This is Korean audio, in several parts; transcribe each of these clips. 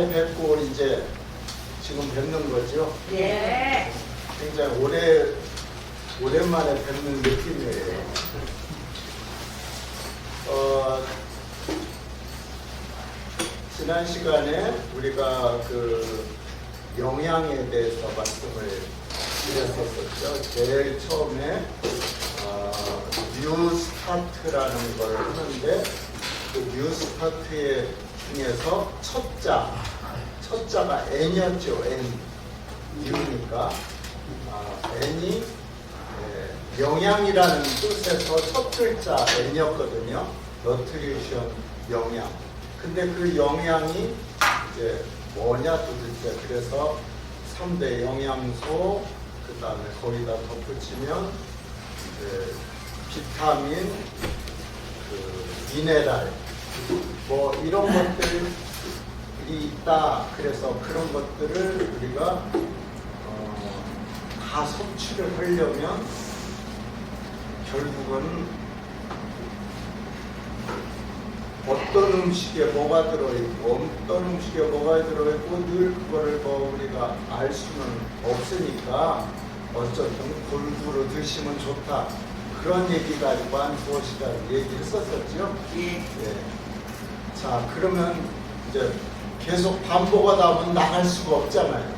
오래 뵙고 이제 지금 뵙는 거죠? 예. 굉장히 오랜만에 뵙는 느낌이에요. 지난 시간에 우리가 그 영양에 대해서 말씀을 드렸었죠. 제일 처음에 뉴 스타트라는 걸 하는데 그 뉴 스타트의 중에서 첫자가 N이었죠. N. 뉴니까 N이 영양이라는 뜻에서 첫 글자 N이었거든요. 너트리션 영양. 근데 그 영양이 이제 뭐냐 도대체. 그래서 3대 영양소, 그 다음에 거기다 덧붙이면 이제 비타민, 그 미네랄, 뭐 이런 것들이 있다. 그래서 그런 것들을 우리가 다 섭취를 하려면 결국은 어떤 음식에 뭐가 들어있고 어떤 음식에 뭐가 들어있고 늘 그거를 뭐 우리가 알 수는 없으니까 어쨌든 골고루 드시면 좋다. 그런 얘기 가지고 한 두어 시간 얘기했었었죠. 예. 자, 그러면 이제 계속 반복하다 보면 나갈 수가 없잖아요.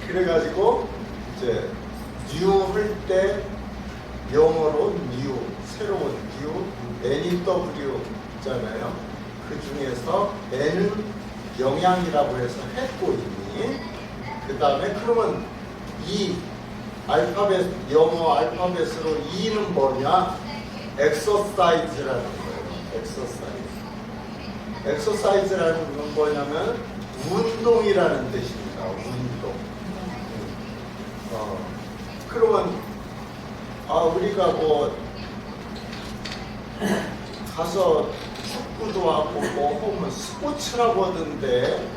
그래가지고 이제 뉴 할 때 영어로 뉴, 새로운 뉴, NEW 있잖아요. 그 중에서 N은 영양이라고 해서 했고 이미. 그 다음에 그러면 이 알파벳, 영어 알파벳으로 E는 뭐냐? 엑서사이즈라는 거예요. 엑서사이즈라는 건 뭐냐면 운동이라는 뜻입니다. 운동. 그러면 우리가 뭐 가서 축구도 하고 뭐 하면 스포츠라고 하던데,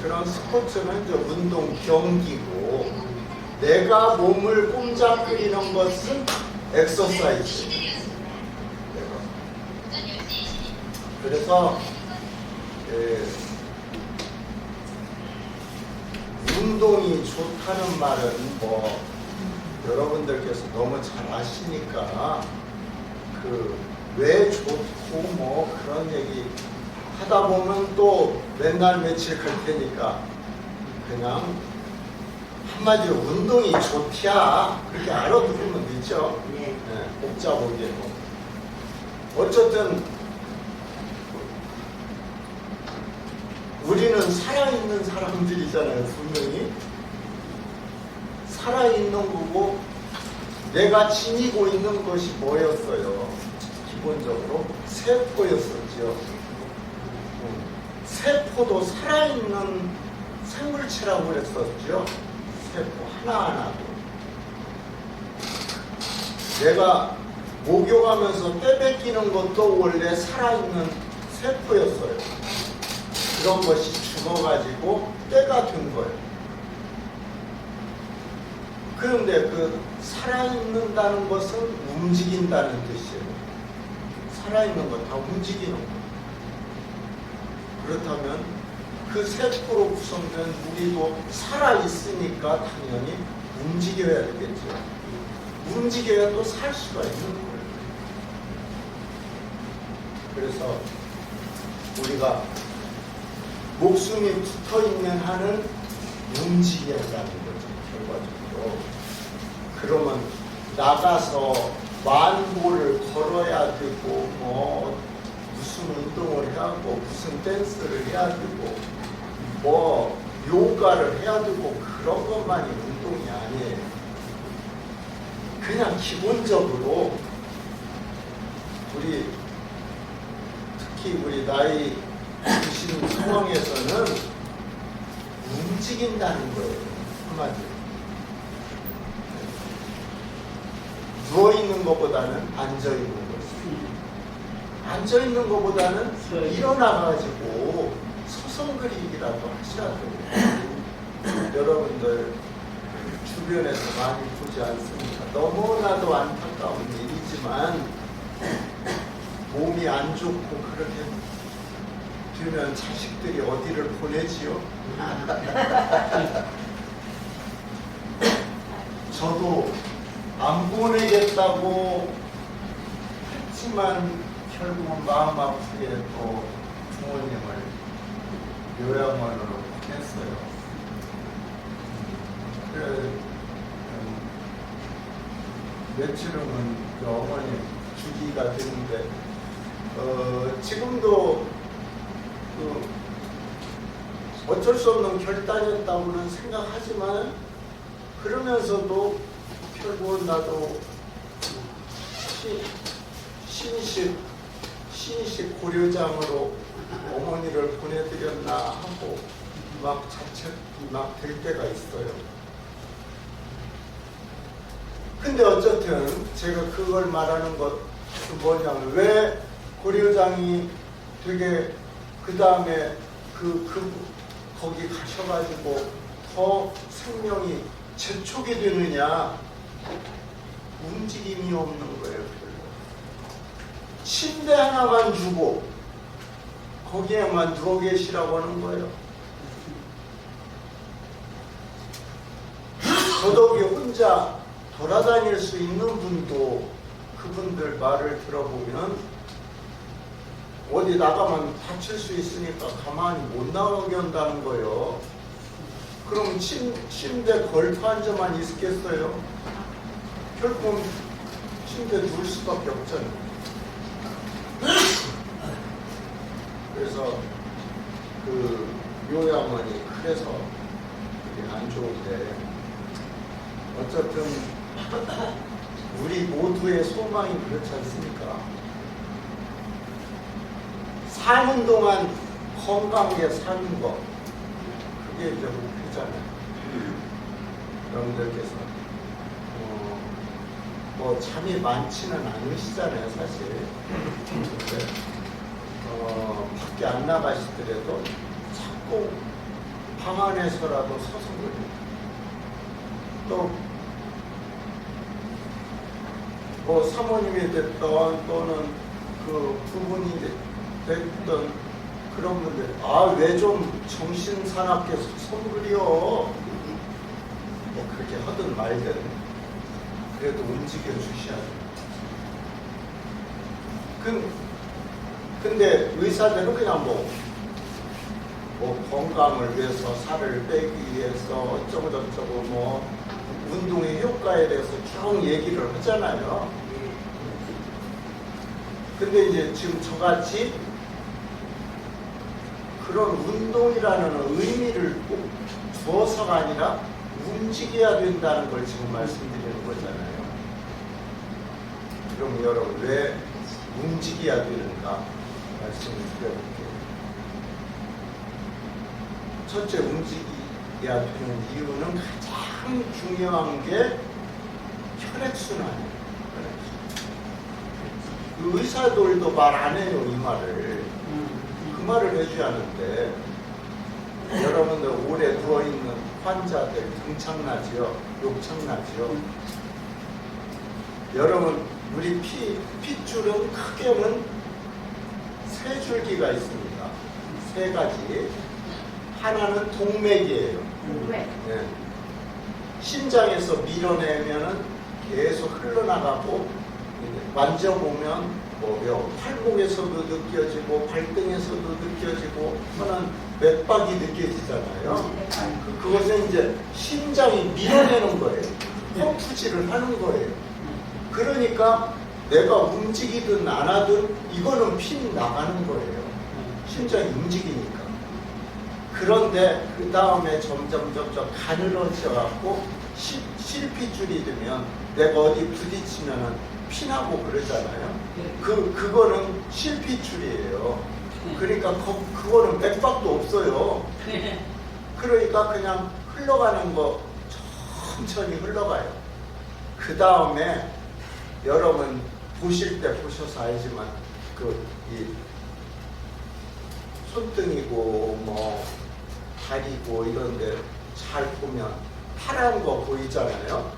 그런 스포츠는 이제 운동 경기고 내가 몸을 꼼짝거리는 것은 엑서사이즈. 그래서 운동이 좋다는 말은 뭐 여러분들께서 너무 잘 아시니까 왜 좋고 뭐 그런 얘기 하다 보면 또 맨날 며칠 갈 테니까 그냥 한마디로 운동이 좋디야 그렇게 알아두면 되죠. 복잡하게도. 어쨌든 우리는 살아있는 사람들이잖아요. 분명히 살아있는 거고 내가 지니고 있는 것이 뭐였어요? 기본적으로 세포였었죠. 세포도 살아있는 생물체라고 그랬었죠. 세포 하나하나도. 내가 목욕하면서 때 뺏기는 것도 원래 살아있는 세포였어요. 그런 것이 죽어가지고 때가 된 거예요. 그런데 그 살아있는다는 것은 움직인다는 뜻이에요. 살아있는 건 다 움직이는 거예요. 그렇다면 그 세포로 구성된 우리도 살아있으니까 당연히 움직여야 되겠죠. 움직여야 또 살 수가 있는 거예요. 그래서 우리가 목숨이 붙어있는 한은 움직여야 한다는 거죠. 결과적으로. 그러면 나가서 만보를 걸어야 되고 뭐 무슨 운동을 해야 하고 무슨 댄스를 해야 되고 뭐 요가를 해야 되고 그런 것만이 운동이 아니에요. 그냥 기본적으로 특히 우리 나이 드신 상황에서는 움직인다는 거예요. 한마디로. 누워있는 것보다는 앉아있는 거지. 앉아있는 것보다는 일어나가지고 서성거리기라도 하시라고. 여러분들 주변에서 많이 보지 않습니까? 너무나도 안타까운 일이지만 몸이 안 좋고 그렇게 되면 자식들이 어디를 보내지요? 저도 안 보내겠다고 했지만 결국은 마음 아프게 또 부모님을 요양원으로 보냈어요. 그래, 며칠 후면 그 어머니 주기가 되는데 지금도 어쩔 수 없는 결단이었다고는 생각하지만 그러면서도 결국은 나도 신식 고려장으로 어머니를 보내드렸나 하고 막 자책이 막 될 때가 있어요. 근데 어쨌든 제가 그걸 말하는 것은 뭐냐면 왜 고려장이 되게 그 다음에 거기 가셔가지고 더 생명이 재촉이 되느냐? 움직임이 없는 거예요. 침대 하나만 주고 거기에만 누워 계시라고 하는 거예요. 더더욱이 혼자 돌아다닐 수 있는 분도 그분들 말을 들어보면 어디 나가면 다칠 수 있으니까 가만히 못 나가게 한다는 거예요. 그럼 침대 걸터 앉아만 있겠어요? 결국 침대 누울 수밖에 없잖아요. 그래서 그 요양원이 그래서 그게 안 좋은데 어쨌든 우리 모두의 소망이 그렇지 않습니까? 사는 동안 건강하게 사는 거 그게 이제 목표잖아요. 여러분들께서 뭐 잠이 많지는 않으시잖아요, 사실. 근데 밖에 안 나가시더라도 자꾸 방 안에서라도 서서 그래요. 또 뭐 사모님이 됐던 또는 그 부분이 됐던 그런 분들 왜 좀 정신 사납게 손그려 뭐 그렇게 하든 말든 그래도 움직여 주셔야 돼요. 근데 의사들은 그냥 뭐 건강을 위해서 살을 빼기 위해서 어쩌고 저쩌고 뭐 운동의 효과에 대해서 쭉 얘기를 하잖아요. 근데 이제 지금 저같이 그런 운동이라는 의미를 꼭 주어서가 아니라 움직여야 된다는 걸 지금 말씀드리는 거잖아요. 그럼 여러분 왜 움직여야 되는가 말씀을 드려볼게요. 첫째, 움직여야 되는 이유는 가장 중요한 게 혈액순환이에요. 그 의사들도 말 안 해요, 이 말을. 그 말을 해줘야 하는데 여러분들 오래 누워있는 환자들 등창나지요? 욕창나지요? 여러분 우리 핏줄은 크게는 세 줄기가 있습니다. 세 가지. 하나는 동맥이에요. 동맥. 네. 심장에서 밀어내면은 계속 흘러나가고 만져보면 팔목에서도 느껴지고 발등에서도 느껴지고 하는 맥박이 느껴지잖아요. 그것은 이제 심장이 밀어내는 거예요. 펌프질을 하는 거예요. 그러니까 내가 움직이든 안 하든 이거는 피 나가는 거예요. 심장이 움직이니까. 그런데 그 다음에 점점 가늘어져갖고 실핏줄이 되면 내가 어디 부딪히면은 피나고 그러잖아요. 그거는 실핏줄이에요. 그러니까 그거는 맥박도 없어요. 그러니까 그냥 흘러가는 거 천천히 흘러가요. 그 다음에 여러분 보실 때 보셔서 알지만 이 손등이고 뭐 다리고 이런데 잘 보면 파란 거 보이잖아요.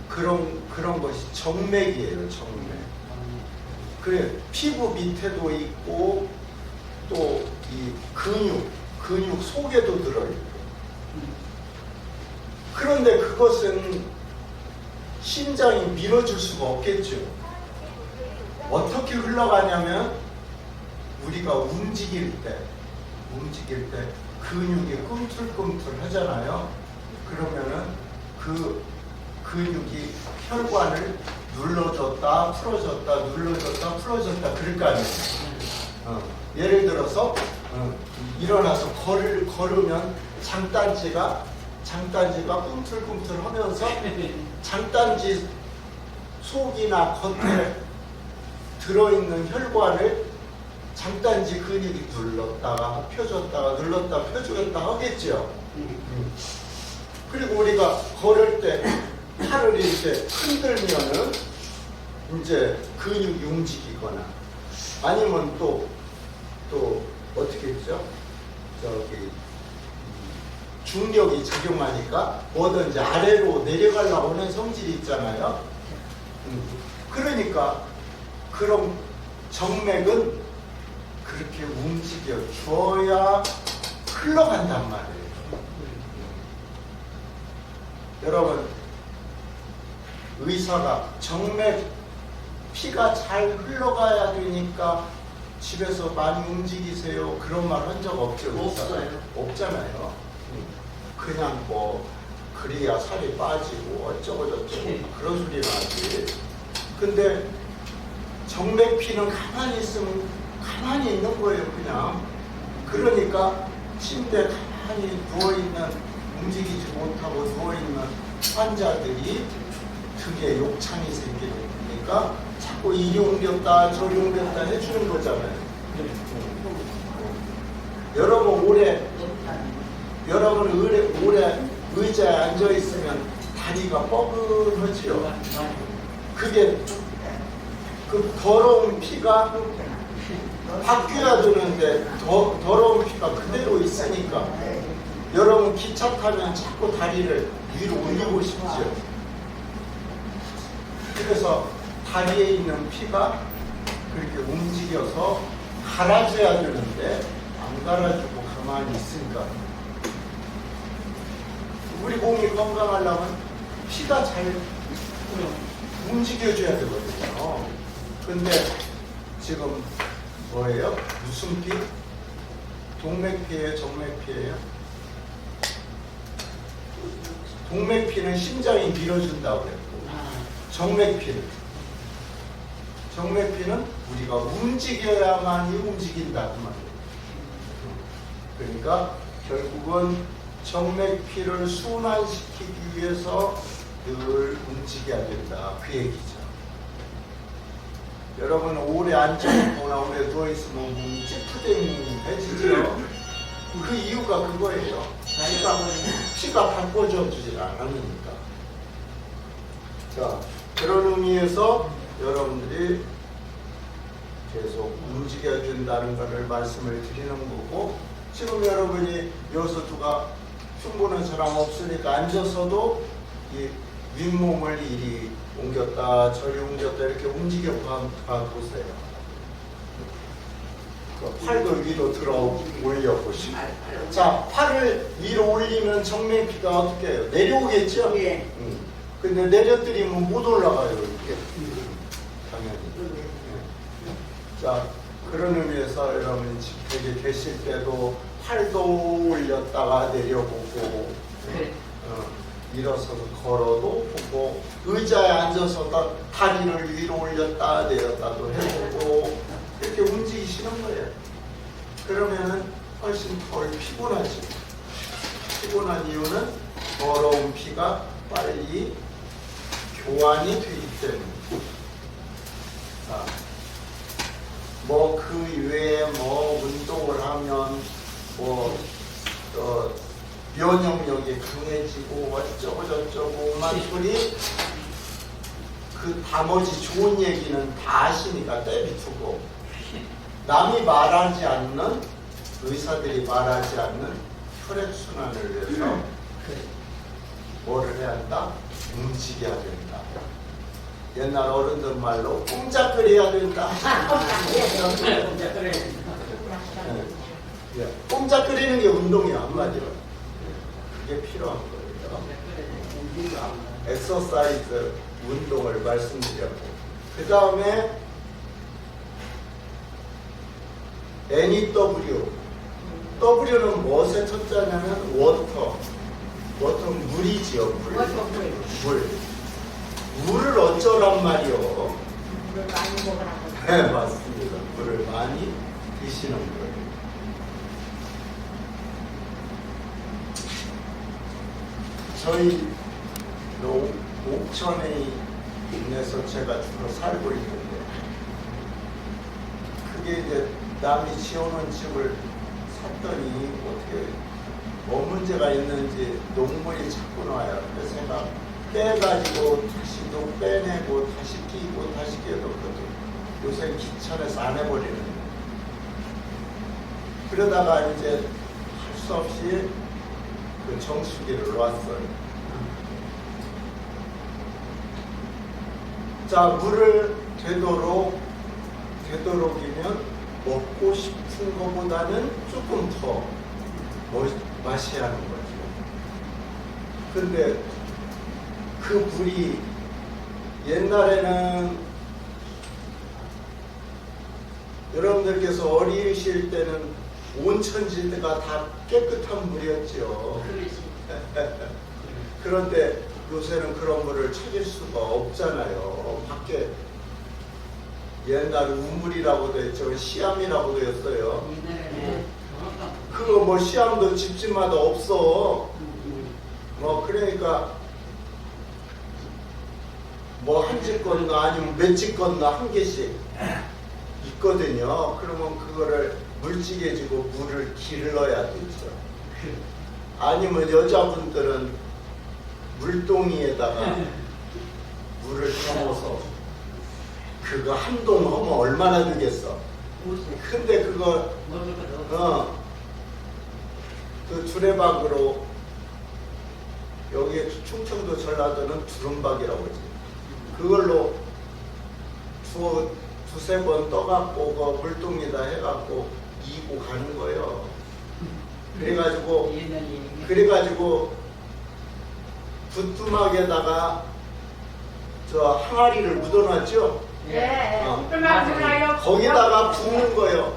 그런 것이 정맥이에요, 정맥. 그래 피부 밑에도 있고 또 이 근육 속에도 들어있고. 그런데 그것은 심장이 밀어줄 수가 없겠죠. 어떻게 흘러가냐면 우리가 움직일 때 근육이 꿈틀꿈틀 하잖아요. 그러면은 그 근육이 혈관을 눌러줬다 풀어줬다 눌러줬다 풀어줬다 그럴 거 아니에요. 예를 들어서 일어나서 걸으면 장단지가 꿈틀꿈틀 하면서 장단지 속이나 겉에 들어있는 혈관을 장단지 근육이 눌렀다가 펴줬다가 눌렀다가 펴주겠다 하겠죠. 그리고 우리가 걸을 때 팔을 이렇게 흔들면은 이제 근육이 움직이거나 아니면 또 어떻게 했죠? 저기 중력이 작용하니까 뭐든지 아래로 내려가려고 하는 성질이 있잖아요. 그러니까 그런 정맥은 그렇게 움직여 줘야 흘러간단 말이에요. 여러분, 의사가 정맥 피가 잘 흘러가야 되니까 집에서 많이 움직이세요 그런 말 한 적 없죠? 없어요. 없잖아요. 그냥 뭐 그래야 살이 빠지고 어쩌고 저쩌고 그런 소리를 하지. 근데 정맥피는 가만히 있으면 가만히 있는 거예요. 그냥. 그러니까 침대에 가만히 누워있는 움직이지 못하고 누워있는 환자들이 등에 욕창이 생기니까 자꾸 이리 옮겼다 저리 옮겼다 해주는 거잖아요. 여러분 오래 의자에 앉아있으면 다리가 뻐근하지요. 그게 그 더러운 피가 바뀌어야 되는데 더러운 피가 그대로 있으니까 여러분 기차 타면 자꾸 다리를 위로 올리고 싶죠. 그래서 다리에 있는 피가 그렇게 움직여서 갈아줘야 되는데 안 갈아주고 가만히 있으니까 우리 몸이 건강하려면 피가 잘 움직여줘야 되거든요. 근데 지금 뭐예요? 무슨 피? 동맥피예요? 정맥피예요? 동맥피는 심장이 밀어준다고 그랬고 정맥피는 우리가 움직여야만이 움직인다 그 말이에요. 그러니까 결국은 정맥피를 순환시키기 위해서 늘 움직여야 된다 그 얘기죠. 여러분 오래 앉아있거나 오래 누워있으면 몸이 찌푸대해지죠. 그 이유가 그거예요. 피가 바꿔주질 않으니까. 자, 그런 의미에서 여러분들이 계속 움직여준다는 것을 말씀을 드리는 거고, 지금 여러분이 여기서 누가 흉보는 사람 없으니까 앉아서도 이 윗몸을 이리 옮겼다 저리 옮겼다 이렇게 움직여 보세요. 팔도 위로 들어 올려보시고. 자, 팔을 위로 올리면 정맥피가 어떻게 해요? 내려오겠죠? 예. 근데 내려뜨리면 못 올라가요, 이렇게. 당연히. 자, 그런 의미에서 여러분이 집회에 계실 때도 팔도 올렸다가 내려보고, 일어서서 걸어도 보고, 의자에 앉아서 다리를 위로 올렸다 내렸다도 해보고, 이렇게 움직이시는 거예요. 그러면은 훨씬 덜 피곤하지. 피곤한 이유는 더러운 피가 빨리 교환이 되기 때문에. 뭐 그 외에 뭐 운동을 하면 뭐 면역력이 강해지고 어쩌고 저쩌고 만 소리 그 나머지 좋은 얘기는 다 아시니까 떼비투고 남이 말하지 않는 의사들이 말하지 않는 혈액순환을 위해서 뭐를 해야 한다? 움직여야 된다. 옛날 어른들 말로 꼼짝거려야 된다. 예. 꼼짝 끓이는 게 운동이야, 한마디로. 그게 필요한 거예요. 엑서사이즈 운동을 말씀드렸고, 그 다음에 NEW. W는 무엇의 첫자냐면 워터. 워터는 물이지요, 물. 물. 물을 어쩌란 말이요? 물을 많이 먹으라고. 네, 맞습니다. 물을 많이 드시는 거예요. 저희 옥천에 인해서 제가 주로 살고 있는데, 그게 이제 남이 지어놓은 집을 샀더니 어떻게 뭐 문제가 있는지 녹물이 자꾸 나와요. 그래서 제가 빼가지고 다시 또 빼내고 다시 끼고 다시 끼고 요새 귀찮아서 안 해버리는 거예요. 그러다가 이제 할 수 없이 그 정수기를 놨어요. 자, 물을 되도록이면 먹고 싶은 것보다는 조금 더 마셔야 하는 거죠. 근데 그 물이 옛날에는 여러분들께서 어리실 때는 온천지대가 다 깨끗한 물이었죠. 그런데 요새는 그런 물을 찾을 수가 없잖아요. 밖에 옛날 우물이라고도 했죠. 시암이라고도 했어요. 그거 뭐 시암도 집집마다 없어. 뭐 그러니까 뭐 한 집 건너 아니면 몇 집 건너 한 개씩 있거든요. 그러면 그거를 물찌개지고 물을 길러야 되죠. 아니면 여자분들은 물동이에다가 물을 담아서 그거 한 동 하면 얼마나 되겠어. 근데 그거 그 두레박으로 여기 충청도 전라도는 두름박이라고 하지. 그걸로 두세 번 떠갖고 그 물동에다 해갖고 이고 가는 거예요. 그래가지고 부뚜막에다가 저 항아리를 묻어놨죠. 네. 거기다가 붓는 거예요.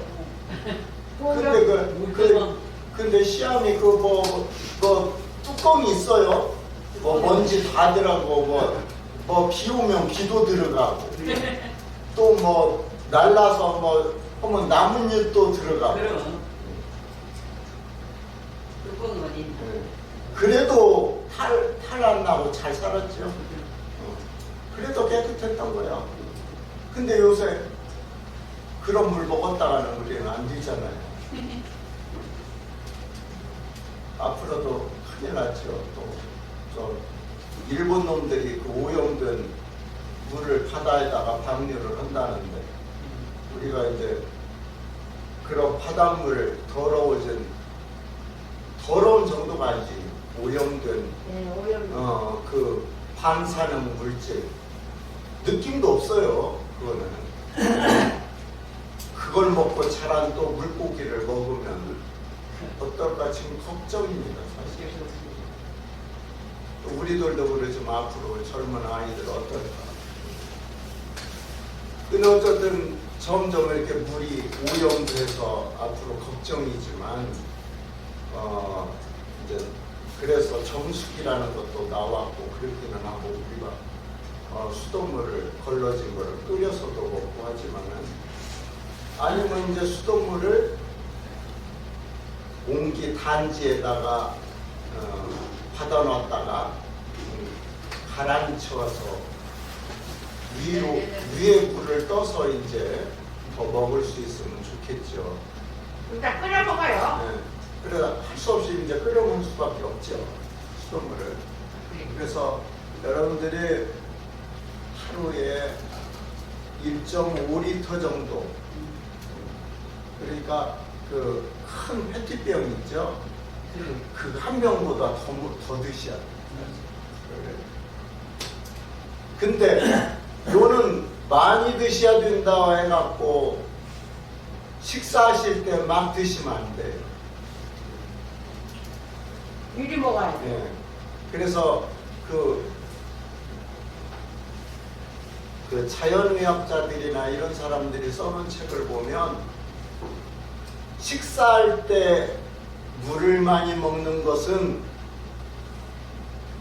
근데 시암이 뭐 뚜껑이 있어요. 뭐 먼지 다 들어가고 뭐 비 오면 비도 들어가고 또 뭐 날라서 뭐 하면 나뭇잎도 들어가고. 그래도 탈 안 나고 잘 살았죠. 그래도 깨끗했던 거야. 근데 요새 그런 물 먹었다가는 우리는 안 되잖아요. 앞으로도 큰일 났죠. 또 저 일본 놈들이 그 오염된 물을 바다에다가 방류를 한다는데 우리가 이제 그런 바닷물을 더러운 정도가 아니지. 오염된 그 방사능 물질 느낌도 없어요. 그거는 그걸 먹고 자란 또 물고기를 먹으면 어떨까 지금 걱정입니다. 사실 우리들도 그러지만 앞으로 젊은 아이들 어떨까. 근데 어쨌든 점점 이렇게 물이 오염돼서 앞으로 걱정이지만 이제 그래서 정수기라는 것도 나왔고 그렇기는 하고 우리가 수돗물을 걸러진 거를 끓여서도 먹고 하지만은 아니면 이제 수돗물을 옹기 단지에다가 받아놨다가 가라앉혀서 위에 물을 떠서 이제 더 먹을 수 있으면 좋겠죠. 일단 끓여 먹어요. 네. 그래 할 수 없이 이제 끓여 먹을 수밖에 없죠. 수돗물을. 그래서 여러분들이 하루에 1.5리터 정도, 그러니까 그 큰 페트병 있죠. 그 한 병보다 더 드셔야 돼요. 근데 요는 많이 드셔야 된다 해갖고 식사하실 때 막 드시면 안 돼요. 미리 먹어야 돼. 예. 그래서 그 자연의학자들이나 이런 사람들이 써놓은 책을 보면 식사할 때 물을 많이 먹는 것은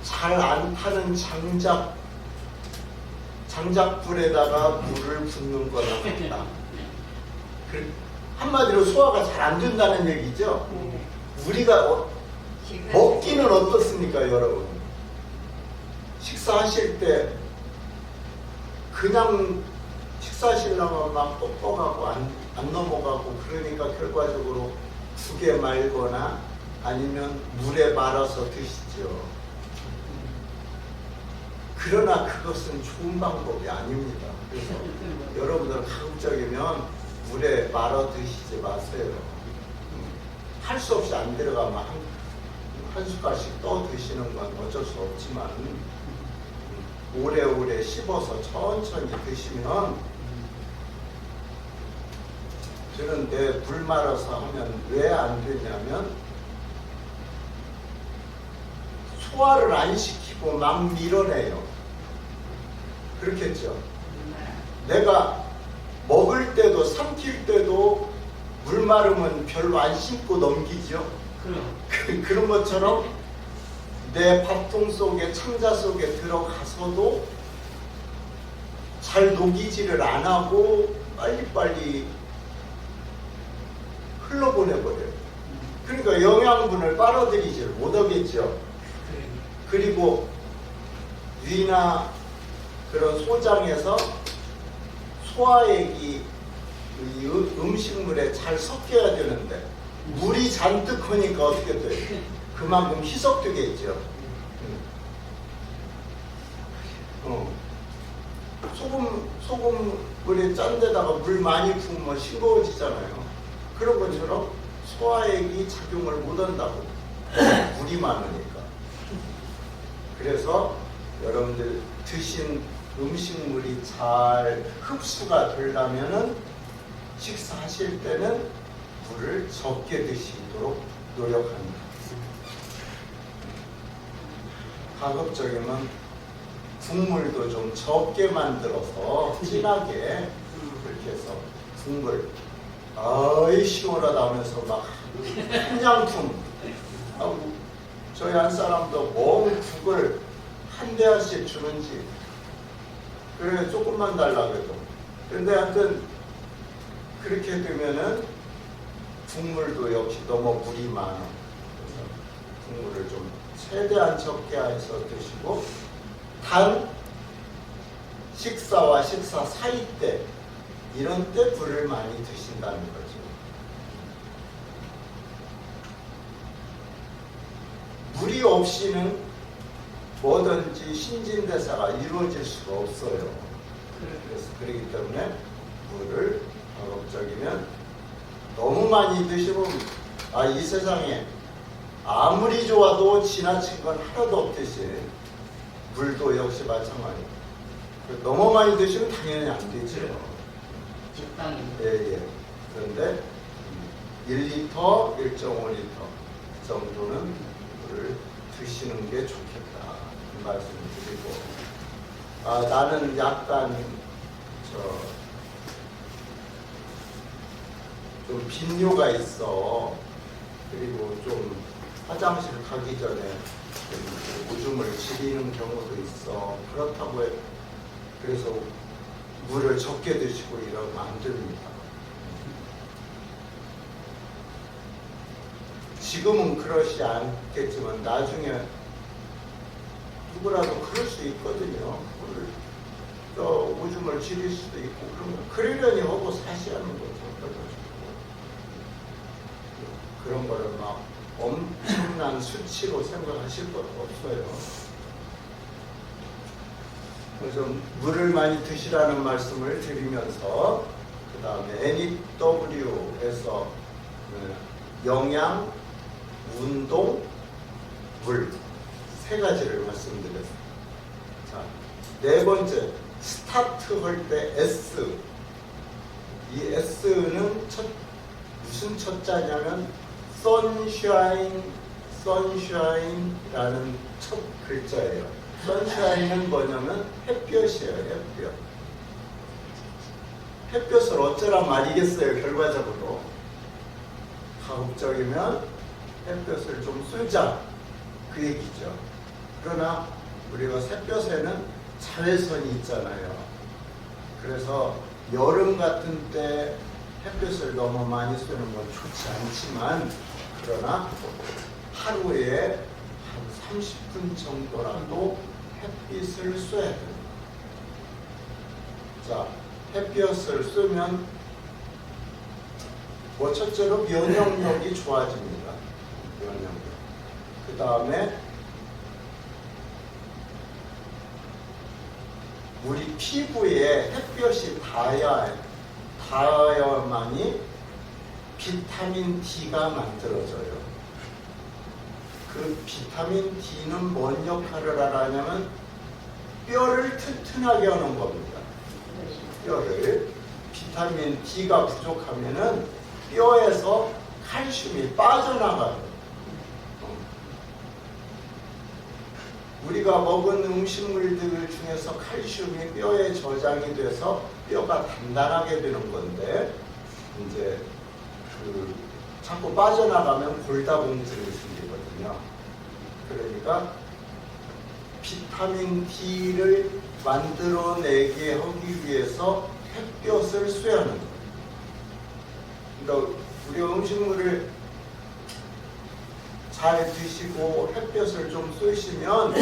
잘 안 타는 장작불에다가 물을 붓는 거나 같다. 한마디로 소화가 잘 안 된다는 얘기죠. 우리가 먹기는 어떻습니까, 여러분? 식사하실 때 그냥 식사하시려면 막 뻑뻑하고 안 넘어가고 그러니까 결과적으로 국에 말거나 아니면 물에 말아서 드시죠. 그러나 그것은 좋은 방법이 아닙니다. 그래서 여러분들 가급적이면 물에 말아 드시지 마세요. 할 수 없이 안 들어가면 한 숟갈씩 떠 드시는 건 어쩔 수 없지만 오래오래 씹어서 천천히 드시면 그런데 물 말아서 하면 왜 안 되냐면 소화를 안 시키고 막 밀어내요. 그렇겠죠. 내가 먹을 때도 삼킬 때도 물 마르면 별로 안 씹고 넘기죠. 그런 것처럼 내 밥통 속에 창자 속에 들어가서도 잘 녹이지를 안 하고 빨리빨리 흘러보내버려요. 그러니까 영양분을 빨아들이지를 못하겠죠. 그리고 위나 그런 소장에서 소화액이 이 음식물에 잘 섞여야 되는데 물이 잔뜩 하니까 어떻게 돼요? 그만큼 희석되겠죠. 소금물에 짠 데다가 물 많이 부으면 싱거워지잖아요. 그런 것처럼 소화액이 작용을 못한다고. 물이 많으니까. 그래서 여러분들 드신 음식물이 잘 흡수가 되려면은 식사하실 때는 물을 적게 드시도록 노력합니다. 가급적이면 국물도 좀 적게 만들어서 진하게 그렇게 해서 국물 아이 시원하다 하면서 막 한장품 하고 저희 한 사람도 뭔 국을 한 대씩 주는지 그래 조금만 달라 그래도 근데 하여튼 그렇게 되면은 국물도 역시 너무 물이 많아. 그래서 국물을 좀 최대한 적게 해서 드시고 단 식사와 식사 사이 때 이런 때 물을 많이 드신다는 거죠. 물이 없이는 뭐든지 신진대사가 이루어질 수가 없어요. 그래서 그렇기 때문에 물을 가급적이면 너무 많이 드시면 이 세상에 아무리 좋아도 지나친 건 하나도 없듯이 물도 역시 마찬가지예요. 너무 많이 드시면 당연히 안 되죠. 적당히. 예. 그런데 1리터, 1.5리터 정도는 물을 드시는 게 좋겠다 이 말씀을 드리고 나는 약간 좀 빈뇨가 있어. 그리고 좀 화장실 가기 전에 오줌을 지리는 경우도 있어. 그렇다고 해. 그래서 물을 적게 드시고 이러면 안 됩니다. 지금은 그러시 않겠지만 나중에 누구라도 그럴 수 있거든요. 오줌을 지릴 수도 있고 그러면 그러려니 하고 사시하는 거죠. 그런 거를 막 엄청난 수치로 생각하실 것 없어요. 그래서 물을 많이 드시라는 말씀을 드리면서 그 다음에 NEW에서 영양, 운동, 물 세 가지를 말씀드렸습니다. 자, 네 번째 스타트 할 때 S. 이 S는 무슨 첫자냐면 sunshine이라는 첫 글자예요. sunshine은 뭐냐면 햇볕이에요. 햇볕. 햇볕을 어쩌란 말이겠어요. 결과적으로 가급적이면 햇볕을 좀 쏘자 그 얘기죠. 그러나 우리가 햇볕에는 자외선이 있잖아요. 그래서 여름 같은 때 햇볕을 너무 많이 쏘는 건 좋지 않지만, 그러나 하루에 한 30분 정도라도 햇빛을 쏘야 됩니다. 자, 햇볕을 쏘면 뭐 첫째로 면역력이 좋아집니다. 면역력. 그 다음에 우리 피부에 햇볕이 닿아야만이 비타민 D가 만들어져요. 그 비타민 D는 뭔 역할을 하냐면 뼈를 튼튼하게 하는 겁니다. 뼈를. 비타민 D가 부족하면은 뼈에서 칼슘이 빠져나가요. 우리가 먹은 음식물들 중에서 칼슘이 뼈에 저장이 돼서 뼈가 단단하게 되는 건데, 이제 자꾸 빠져나가면 골다공증이 생기거든요. 그러니까 비타민 D를 만들어내게 하기 위해서 햇볕을 쐬야 하는 거예요. 그러니까 우리 음식물을 잘 드시고 햇볕을 좀 쏘시면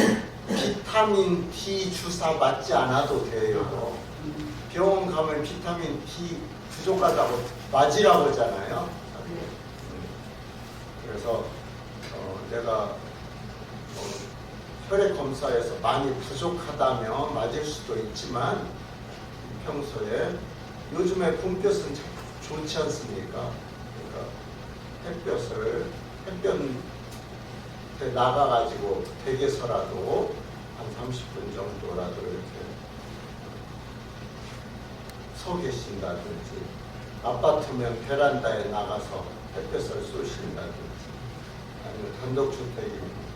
비타민 D 주사 맞지 않아도 돼요. 병원 가면 비타민 D 부족하다고 맞으라고 하잖아요. 그래서 내가 혈액 검사에서 많이 부족하다면 맞을 수도 있지만, 평소에 요즘에 봄볕은 참 좋지 않습니까? 그러니까 햇볕에 나가가지고 댁에서라도 한 30분 정도라도 이렇게 서 계신다든지, 아파트면 베란다에 나가서 햇볕을 쏘신다든지, 아니면 단독주택이면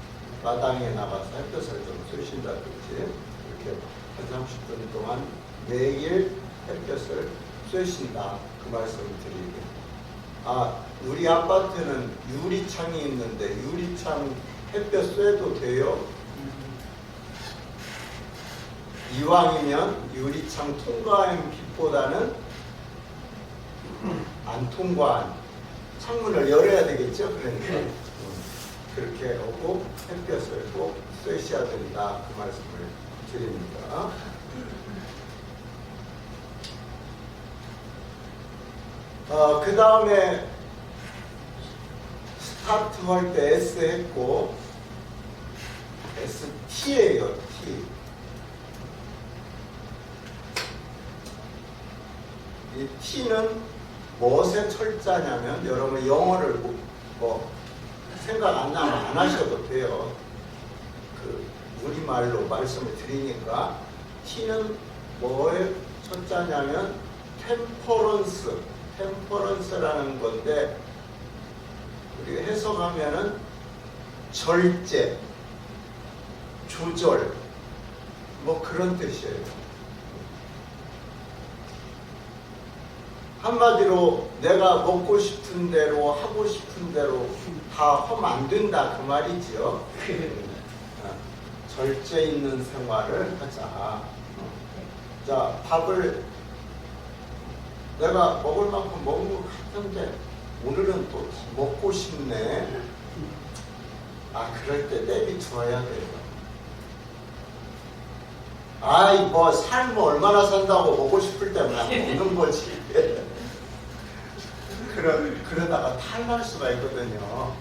마당에 나가서 햇볕을 좀 쏘신다든지, 이렇게 한 30분 동안 매일 햇볕을 쏘신다, 그 말씀을 드리고, 우리 아파트는 유리창이 있는데 유리창 햇볕 쐬도 돼요? 이왕이면 유리창 통과한 빛보다는 안 통과한 창문을 열어야 되겠죠? 그러니까 그렇게 하고 햇볕을 꼭 쐬셔야 된다, 그 말씀을 드립니다. 그 다음에 스타트 할 때 S 했고, ST예요. T. 이 T는 무엇의 철자냐면, 여러분 영어를 뭐 생각 안 나면 안 하셔도 돼요. 우리말로 말씀을 드리니까, T는 뭐의 철자냐면 템퍼런스라는 건데, 우리가 해석하면은 절제, 조절, 뭐 그런 뜻이에요. 한마디로 내가 먹고 싶은 대로 하고 싶은 대로 다 하면 안 된다, 그 말이지요. 절제 있는 생활을 하자. 자, 밥을 내가 먹을 만큼 먹은 것 같은데 오늘은 또 먹고 싶네. 그럴 때 내비두어야 돼요. 뭐 삶 얼마나 산다고 먹고 싶을 때만 먹는 거지. 그러다가 탈날 수가 있거든요.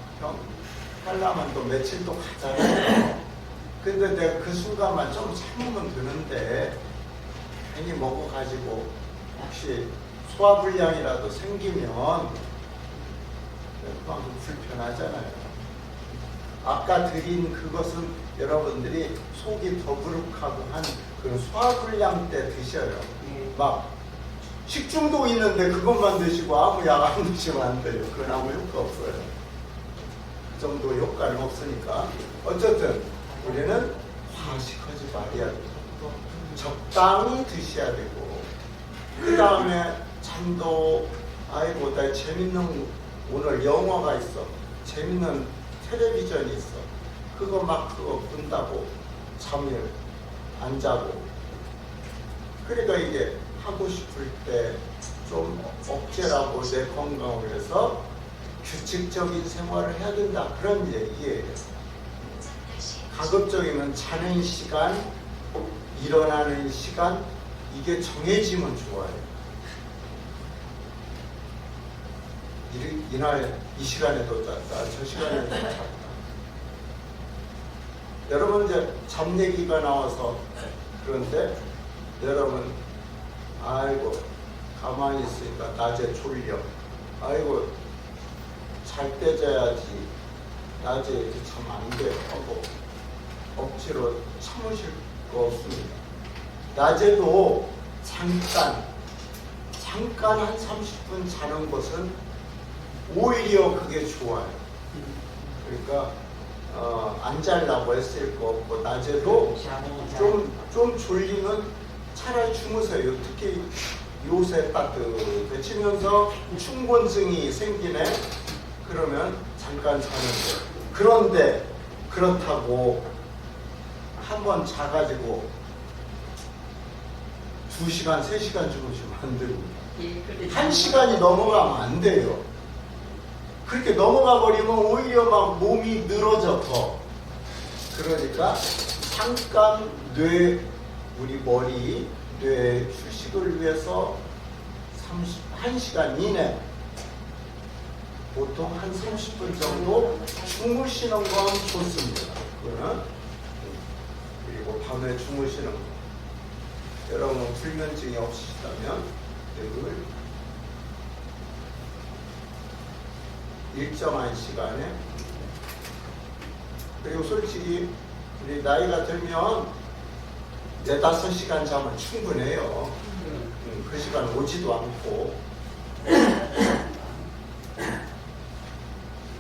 탈나면 또 며칠 또 가잖아요. 근데 내가 그 순간만 좀 참으면 되는데, 괜히 먹어가지고 혹시 소화불량이라도 생기면 그만큼 불편하잖아요. 아까 드린 그것은 여러분들이 속이 더부룩하고 한 그런 소화불량 때 드셔요. 막 식중독 있는데 그것만 드시고 아무 약 안 드시면 안 돼요. 그건 아무 효과 없어요. 그 정도 효과는 없으니까. 어쨌든 우리는 과식하지 말아야 돼요. 적당히 드셔야 되고, 그 다음에 잠도, 아이고 나 재밌는 오늘 영화가 있어, 재밌는 텔레비전이 있어, 그거 본다고 잠을 안 자고, 그러니까 이게 하고 싶을 때 좀 억제라고 내 건강을 위해서 규칙적인 생활을 해야 된다, 그런 얘기예요. 가급적이면 자는 시간, 일어나는 시간, 이게 정해지면 좋아요. 이날 이 시간에도 잤다, 저 시간에도 잤다. 여러분 이제 잠 얘기가 나와서 그런데 여러분, 아이고 가만히 있으니까 낮에 졸려, 아이고 잘 때 자야지, 낮에 이렇게 자면 안 돼요 하고 억지로 참으실 거 없습니다. 낮에도 잠깐 한 30분 자는 것은 오히려 그게 좋아요. 그러니까 안 자려고 애쓸 거 없고, 낮에도 좀 졸리면 차라리 주무세요. 특히 요새 따뜻해지면서 충곤증이 생기네, 그러면 잠깐 자는데, 그런데 그렇다고 한번 자가지고 2시간, 3시간 주무시면 안 되고, 1시간이 넘어가면 안 돼요. 그렇게 넘어가 버리면 오히려 막 몸이 늘어져 더. 그러니까 잠깐 우리 머리, 뇌 휴식을 위해서 1시간 이내, 보통 한 30분 정도 주무시는 건 좋습니다. 그거는. 그리고 밤에 주무시는 거. 여러분 불면증이 없으시다면 늘 일정한 시간에, 그리고 솔직히 우리 나이가 들면 4-5시간 자면 충분해요. 그 시간 오지도 않고.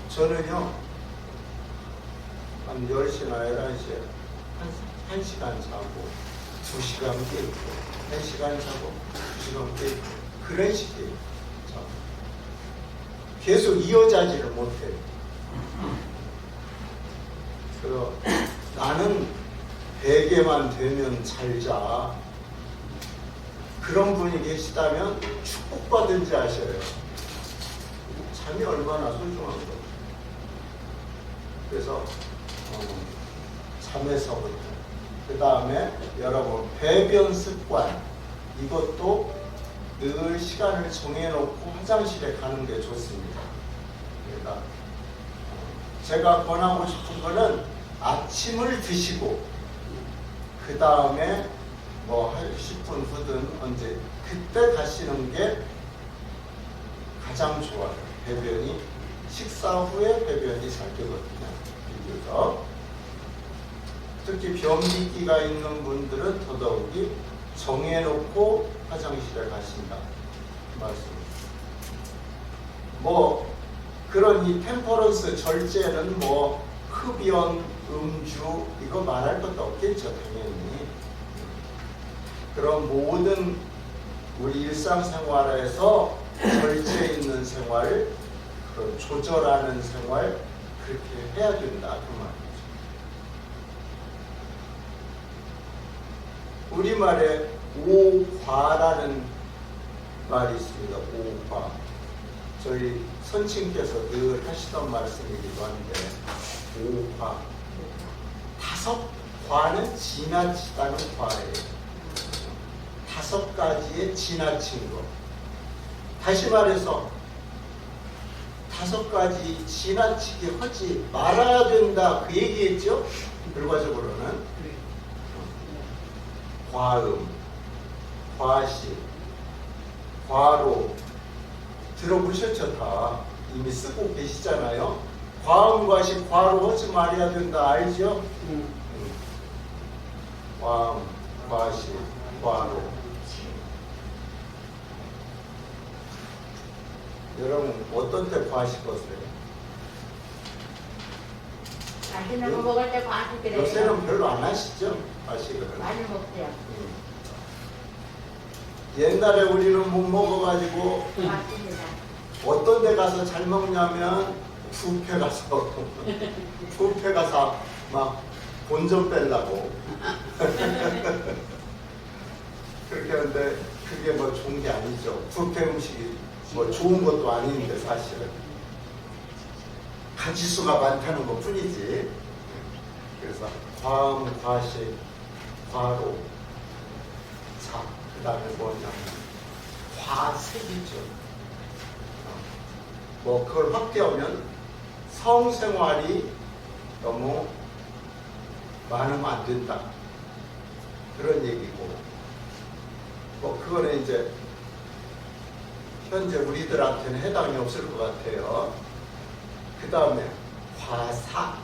저는요 한 10시나 11시에 1시간 자고 2시간 깨고, 1시간 자고 2시간 깨고, 그런 식이에요. 계속 이어자지를 못해요. 그래서 나는 베개만 되면 잘 자, 그런 분이 계시다면 축복받은지 아셔요. 잠이 얼마나 소중한 거죠. 그래서 잠에서부터, 그 다음에 여러분 배변 습관, 이것도 늘 시간을 정해놓고 화장실에 가는 게 좋습니다. 그러니까 제가 권하고 싶은 거는 아침을 드시고 그 다음에 뭐 10분 후든 언제 그때 가시는 게 가장 좋아요. 배변이 식사 후에 배변이 잘 되거든요. 비교적 특히 변비기가 있는 분들은 더더욱이 정해놓고 화장실에 가신다 말씀입니다. 뭐 그런 이 템퍼런스 절제는 뭐 흡연, 음주 이거 말할 것도 없겠죠, 당연히. 그런 모든 우리 일상생활에서 절제 있는 생활, 그런 조절하는 생활, 그렇게 해야 된다 그 말이죠. 우리말에 오과라는 말이 있습니다. 오과. 저희 선친께서 늘 하시던 말씀이기도 한데, 오과. 5과는 지나치다는 과예요. 5가지의 지나친 것. 다시 말해서 5가지 지나치게 하지 말아야 된다 그 얘기했죠. 결과적으로는 과음, 과식, 과로 들어보셨죠? 다 이미 쓰고 계시잖아요. 과음, 과식, 과로 하지 말아야 된다 알죠? 과음, 과식, 과로. 여러분 어떤 때 과식 거세요? 맛있는 거 먹을 때 과식 그래요. 요새는 별로 안 하시죠? 과식을. 많이 먹대요. 옛날에 우리는 못 먹어가지고 맞습니다. 어떤 데 가서 잘 먹냐면 뷔페 가서 막 본전 빼려고 그렇게 하는데 그게 뭐 좋은 게 아니죠. 뷔페 음식이 뭐 좋은 것도 아닌데 사실은 가지수가 많다는 것 뿐이지. 그래서 과음, 과식, 과로, 자, 그 다음에 뭐냐 과색이죠. 뭐 그걸 확대하면 성생활이 너무 많으면 안 된다 그런 얘기고, 뭐 그거는 이제 현재 우리들한테는 해당이 없을 것 같아요. 그 다음에 과사,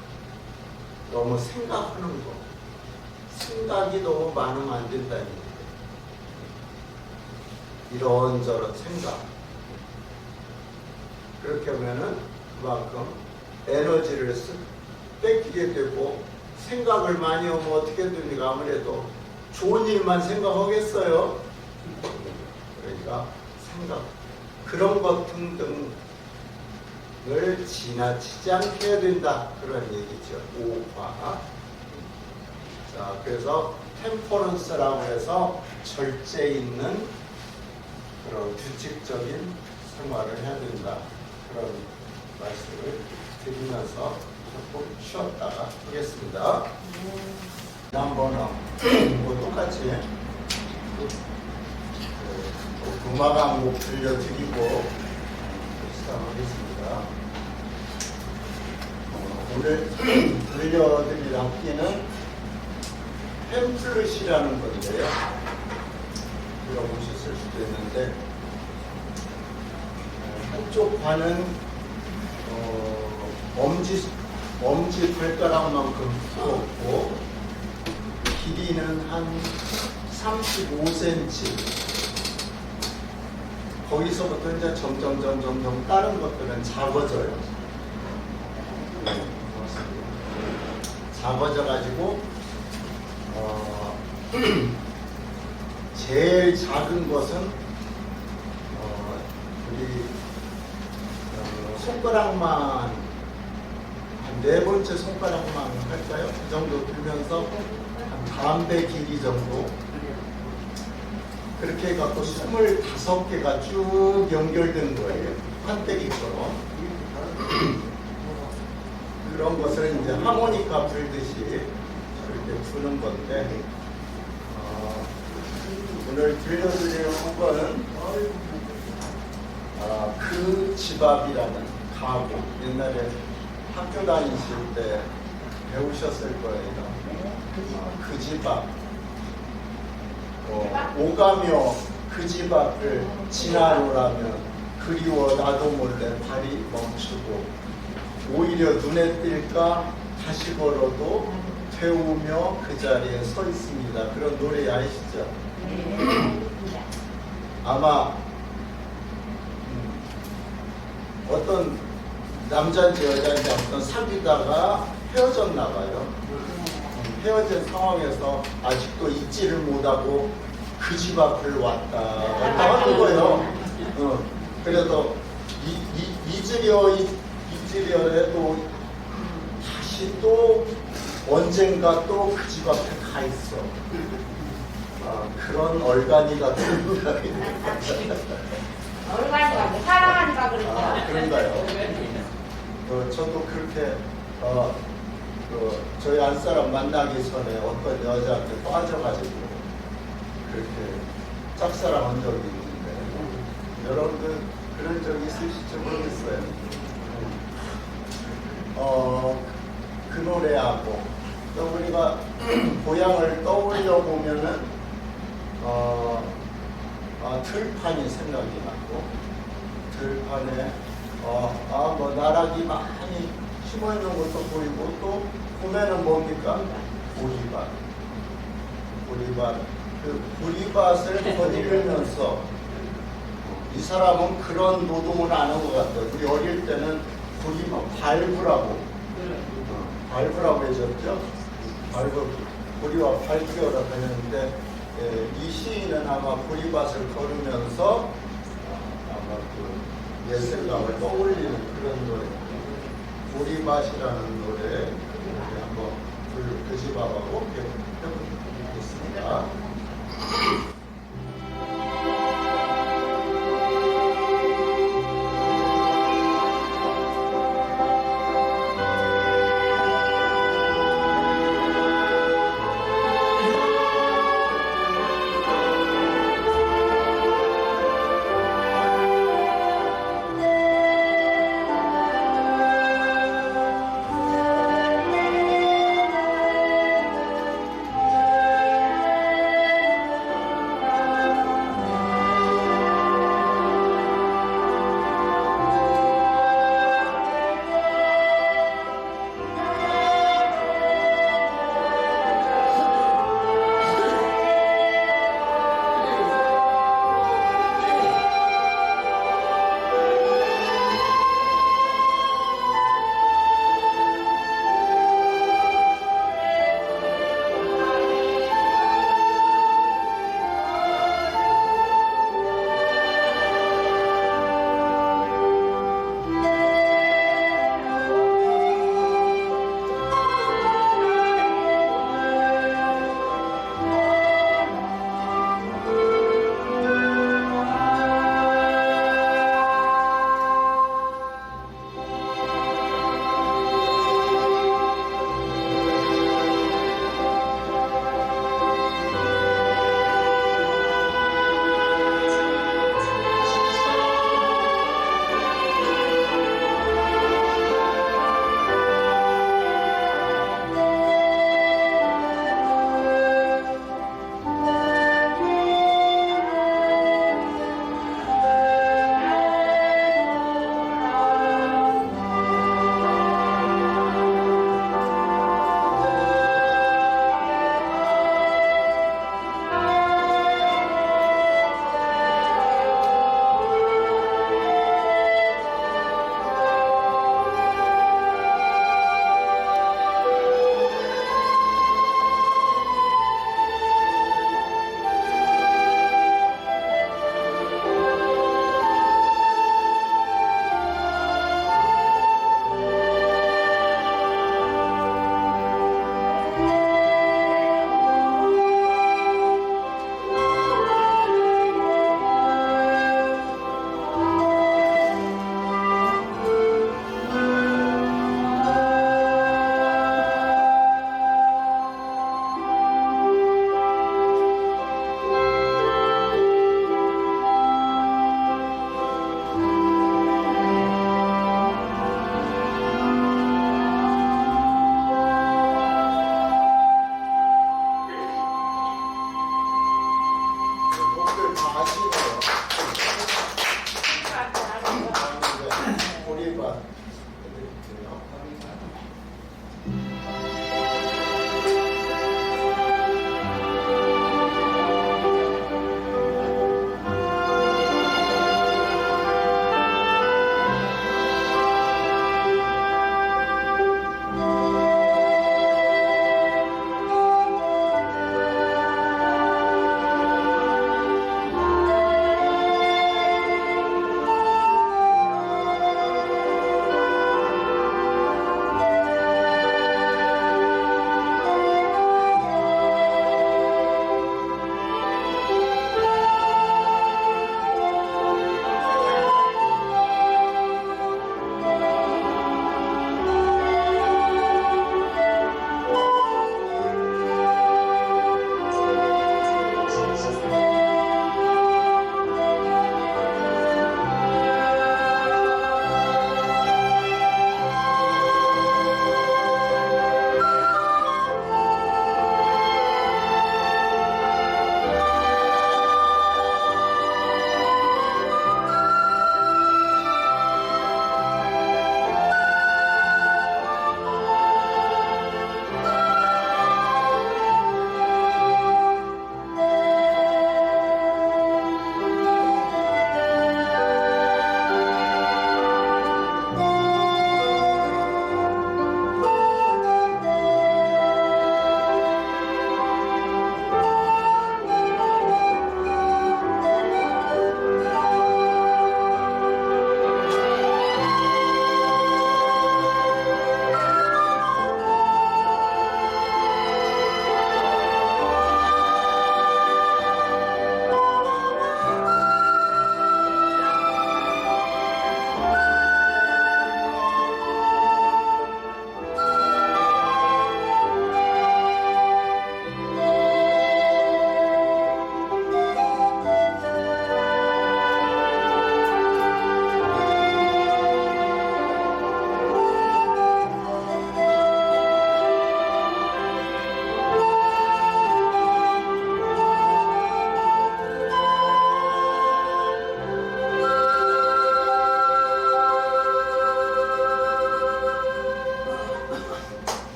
너무 생각하는 거, 생각이 너무 많으면 안 된다는 얘기예요. 이런저런 생각. 그렇게 하면은 그만큼 에너지를 뺏기게 되고, 생각을 많이 하면 어떻게 됩니까? 아무래도 좋은 일만 생각하겠어요. 그러니까 생각, 그런 것 등등을 지나치지 않게 해야 된다, 그런 얘기죠. 오화. 자, 그래서 템퍼런스라고 해서 절제 있는 그런 규칙적인 생활을 해야 된다, 그런 말씀을 드리면서 조금 쉬었다가 하겠습니다. 지난번에 뭐 똑같이 음악 한 곡 들려드리고 시작하겠습니다. 오늘 들려드릴 악기는 팸플릿이라는 건데요. 들어보셨을 수도 있는데, 한쪽 관은 엄지 발가락만큼 두껍고 길이는 한 35cm. 거기서부터 이제 점점 다른 것들은 작아져요. 작아져가지고 제일 작은 것은 우리 손가락만, 한 네 번째 손가락만 할까요? 그 정도 들면서 한 담배 길이 정도, 그렇게 해갖고 25개가 쭉 연결된 거예요. 판때기처럼. 그런 것을 이제 하모니카 불듯이 이렇게 부는 건데, 오늘 들려드리는 거는 그 집앞이라는 가곡, 옛날에 학교 다니실 때 배우셨을 거예요. 그 집앞. 오가며 그 집 앞을 지나오라면 그리워 나도 몰래 발이 멈추고, 오히려 눈에 띌까 다시 걸어도 태우며 그 자리에 서 있습니다. 그런 노래 아시죠? 아마 어떤 남자인지 여자인지 아무튼 사귀다가 헤어졌나 봐요. 헤어진 상황에서 아직도 잊지를 못하고 그 집 앞을 왔다 하는 거예요. 그래도 잊으려 해도 다시 또 언젠가 또 그 집 앞에 가 있어. 그런 얼간이가 됩니다. 얼마나 사랑하니까 그러죠. 그런가요? 저도 그렇게 저희 안사람 만나기 전에 어떤 여자한테 빠져가지고 그렇게 짝사랑한 적이 있는데, 여러분들 그런 적 있으실지 모르겠어요. 그 노래하고 또 우리가 고향을 떠올려 보면은 들판이 생각이 나고, 들판에 뭐 나락이 많이 심어 있는 것도 보이고, 또 봄에는 뭡니까? 보리밭. 그 보리밭을 거닐면서 이 사람은 그런 노동을 안 한 것 같아요. 우리 어릴 때는 발구라고 발구라고 해줬죠. 발구, 보리와 발구라고 했는데 이 시인은 아마 보리밭을 걸으면서 아마 그 옛생각을 떠올리는 그런 노래, 보리밭이라는 노래 한번 그 집합하고 해보겠습니다.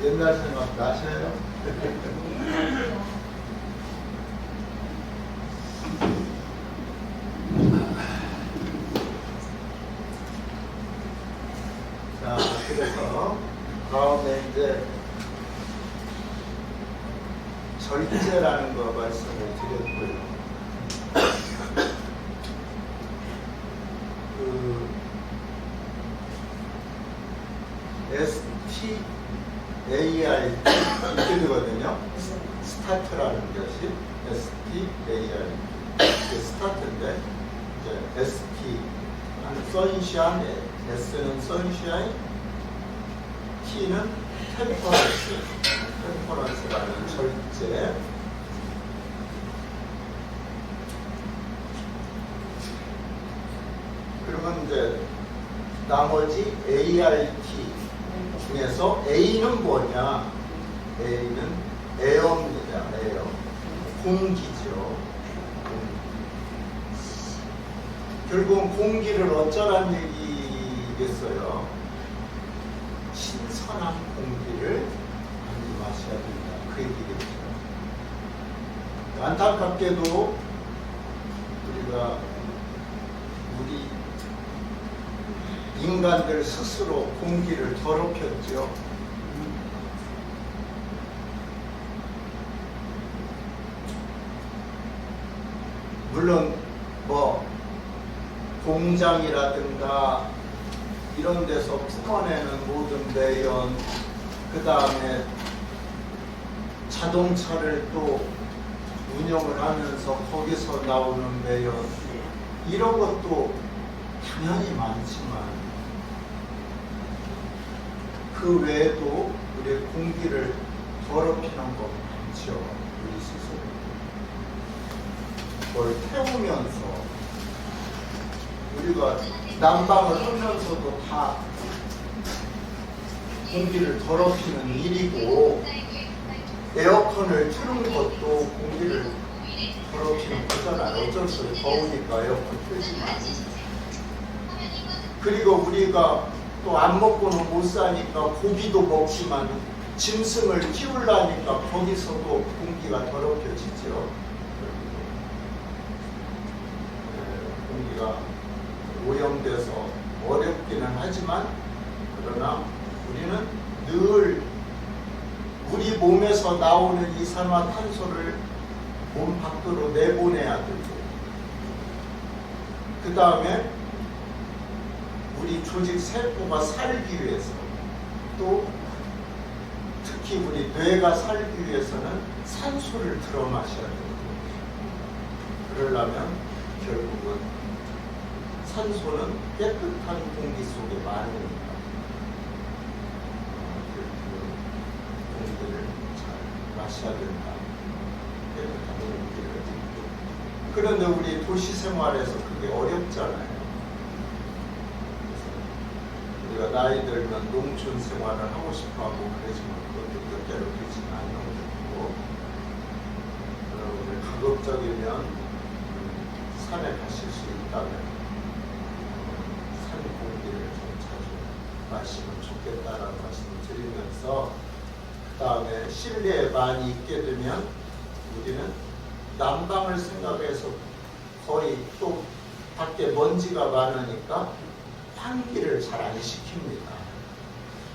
옛날 생각 나셔요? 자, 그래서 다음에 이제 절제라는 거 말씀을 드렸고요. 그 STAR 이렇게 되거든요. 스타트라는 것이 STAR 이게 스타트인데 이제 ST 선샤인, S는 선샤인, T는 템퍼런스라는 절제. 그러면 이제 나머지 ART 중에서 A는 뭐냐? A는 에어입니다. 에어. 공기죠. 결국은 공기를 어쩌란 얘기겠어요? 신선한 공기를 많이 마셔야 된다. 그 얘기겠죠. 안타깝게도 우리 인간들 스스로 공기를 더럽혔죠. 물론 뭐 공장이라든가 이런 데서 품어내는 모든 매연, 그 다음에 자동차를 또 운영을 하면서 거기서 나오는 매연, 이런 것도 당연히 많지만 그 외에도 우리 공기를 더럽히는 거 많죠. 우리 스스로 뭘 태우면서 우리가 난방을 하면서도 다 공기를 더럽히는 일이고, 에어컨을 틀는 것도 공기를 더럽히는 거잖아요. 어쩔 수 없이 더우니까 에어컨 틀지만. 그리고 우리가 또 안 먹고는 못 사니까 고기도 먹지만 짐승을 키우려니까 거기서도 공기가 더럽혀지죠. 공기가 오염돼서 어렵기는 하지만, 그러나 우리는 늘 우리 몸에서 나오는 이산화탄소를 몸 밖으로 내보내야 되고, 그 다음에 우리 조직 세포가 살기 위해서, 또 특히 우리 뇌가 살기 위해서는 산소를 들어 마셔야 되고, 그러려면 결국은 산소는 깨끗한 공기 속에 많으니까 공기를 잘 마셔야 된다. 깨끗한 공기를. 그런데 우리 도시 생활에서 그게 어렵잖아요. 우리가 나이 들면 농촌 생활을 하고 싶어하고 그러지만 그것도 뜻대로 되지는 않고, 여러분들 가급적이면 산에 가실 수 있다면 산 공기를 좀 자주 마시면 좋겠다라는 말씀을 드리면서, 그 다음에 실내에 많이 있게 되면 우리는 난방을 생각해서 거의 또 밖에 먼지가 많으니까 환기를 잘 안 시킵니다.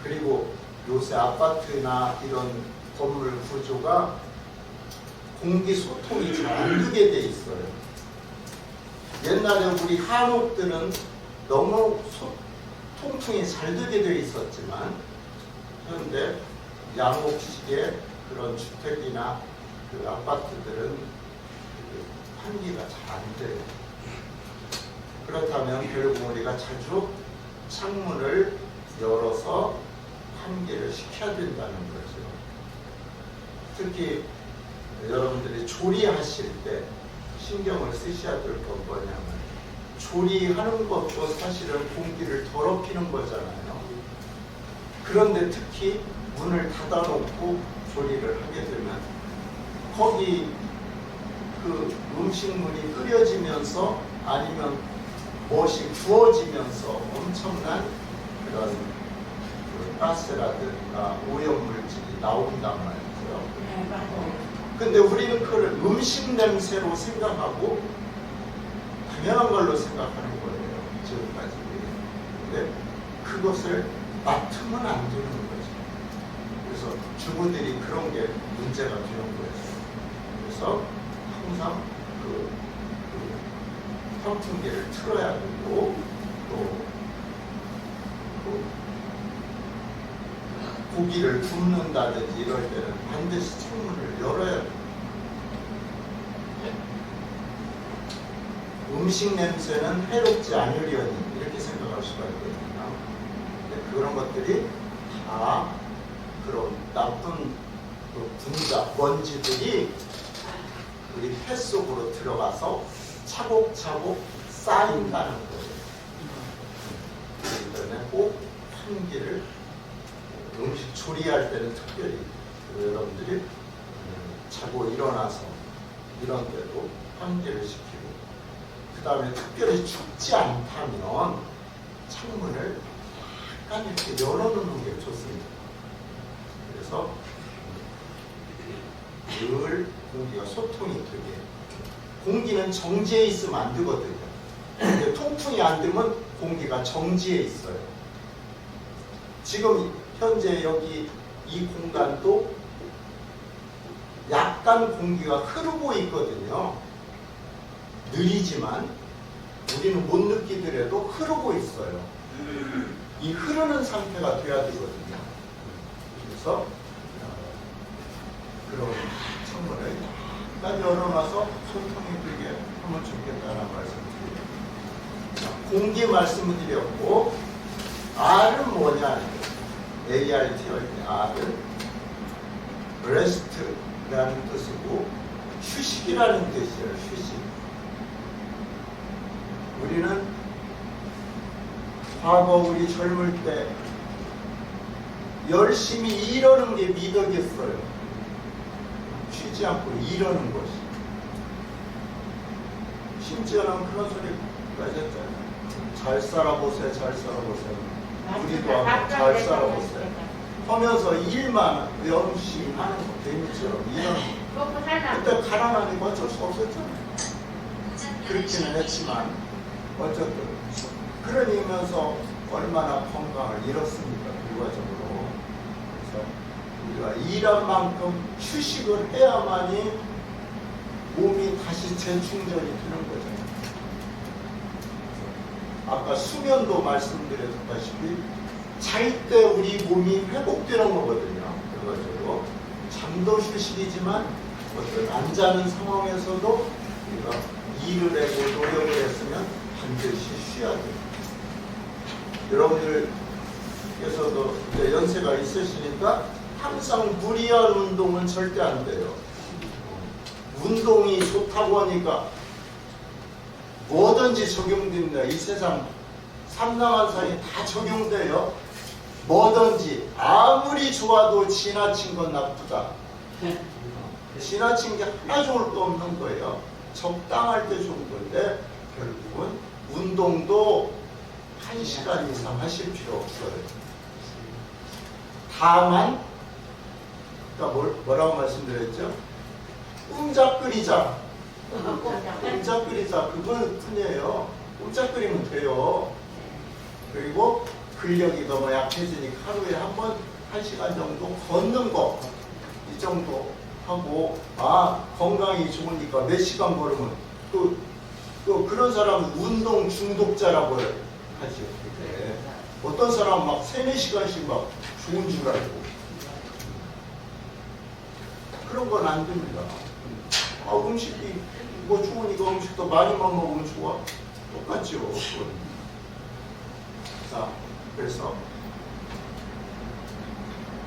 그리고 요새 아파트나 이런 건물 구조가 공기 소통이 잘 안 되게 돼 있어요. 옛날에 우리 한옥들은 너무 통풍이 잘 되게 돼 있었지만, 현재 양옥식의 그런 주택이나 그 아파트들은 환기가 잘 안 돼요. 그렇다면 결국 우리가 자주 창문을 열어서 환기를 시켜야 된다는 거죠. 특히 여러분들이 조리하실 때 신경을 쓰셔야 될 건 뭐냐면, 조리하는 것도 사실은 공기를 더럽히는 거잖아요. 그런데 특히 문을 닫아놓고 조리를 하게 되면 거기 그 음식물이 끓여지면서 아니면 무엇이 구워지면서 엄청난 그런 그 가스라든가 오염물질이 나온단 말이죠. 네, 맞아요. 근데 우리는 그걸 음식 냄새로 생각하고 당연한 걸로 생각하는 거예요. 지금까지. 근데 그것을 맡으면 안 되는 거죠. 그래서 주부들이 그런 게 문제가 되는 거예요. 그래서 항상 그 선풍기를 틀어야 되고 또 고기를 굽는다든지 이럴 때는 반드시 창문을 열어야 돼요. 음식 냄새는 해롭지 않으려니 이렇게 생각할 수가 있거든요. 근데 그런 것들이 다 그런 나쁜 그 분자, 먼지들이 우리 폐 속으로 들어가서 차곡차곡 쌓인다는 거예요. 그렇기 때문에 꼭 환기를 음식 조리할 때는 특별히 여러분들이 자고 일어나서 이런 데도 환기를 시키고 그 다음에 특별히 춥지 않다면 창문을 약간 이렇게 열어놓는 게 좋습니다. 그래서 늘 공기가 소통이 되게 공기는 정지해 있으면 안 되거든요. 근데 통풍이 안 되면 공기가 정지해 있어요. 지금 현재 여기 이 공간도 약간 공기가 흐르고 있거든요. 느리지만 우리는 못 느끼더라도 흐르고 있어요. 이 흐르는 상태가 돼야 되거든요. 그래서 그런 창문을 약간 열어놔서 소통이 되게 하면 좋겠다는 말씀드려요. 공기 말씀을 드렸고 R은 뭐냐? ART 할 때 R은 rest라는 뜻이고 휴식이라는 뜻이에요. 휴식. 우리는 과거 우리 젊을 때 열심히 일하는 게 미덕이었어요. 쉬지 않고 일하는 것이. 심지어는 그런 소리까지 했잖아요. 잘 살아보세요, 잘 살아보세요. 우리도 한번 잘 살아보세요. 하면서 일만 열심히 하는 거, 재미처럼 일하는 거. 먹고 살다. 그때 가난하니까 어쩔 수 없었잖아요. 그렇기는 했지만 어쨌든 그러면서 얼마나 건강을 잃었습니까? 결과적으로. 그래서 우리가 일한 만큼 휴식을 해야만이 몸이 다시 재충전이 되는 거잖아요. 아까 수면도 말씀드렸다시피 잘 때 우리 몸이 회복되는 거거든요. 결과적으로 잠도 휴식이지만 어떤 안 자는 상황에서도 우리가 일을 하고 노력을 했으면 반드시 쉬어야 돼요. 여러분들께서도 이제 연세가 있으시니까 항상 무리한 운동은 절대 안 돼요. 운동이 좋다고 하니까 뭐든지 적용됩니다. 이 세상 삼랑한 사이 다 적용돼요. 뭐든지 아무리 좋아도 지나친 건 나쁘다. 지나친 게 하나 좋을 거 없는 거예요. 적당할 때 좋은 건데 결국은 운동도 1시간 이상 하실 필요 없어요. 다만 뭐라고 말씀드렸죠? 꼼짝거리자. 꼼짝거리자 그건 뿐이에요. 꼼짝거리면 돼요. 그리고 근력이 너무 약해지니까 하루에 한 번 1시간 정도 걷는 거 이 정도 하고 건강이 좋으니까 몇 시간 걸으면 또 그런 사람은 운동 중독자라고 하죠. 네. 어떤 사람은 막 3-4시간씩 막 좋은 줄 알고 그런 건 안 됩니다. 음식이 뭐 좋으니까 음식도 많이만 먹으면 좋아. 똑같죠. 자, 그래서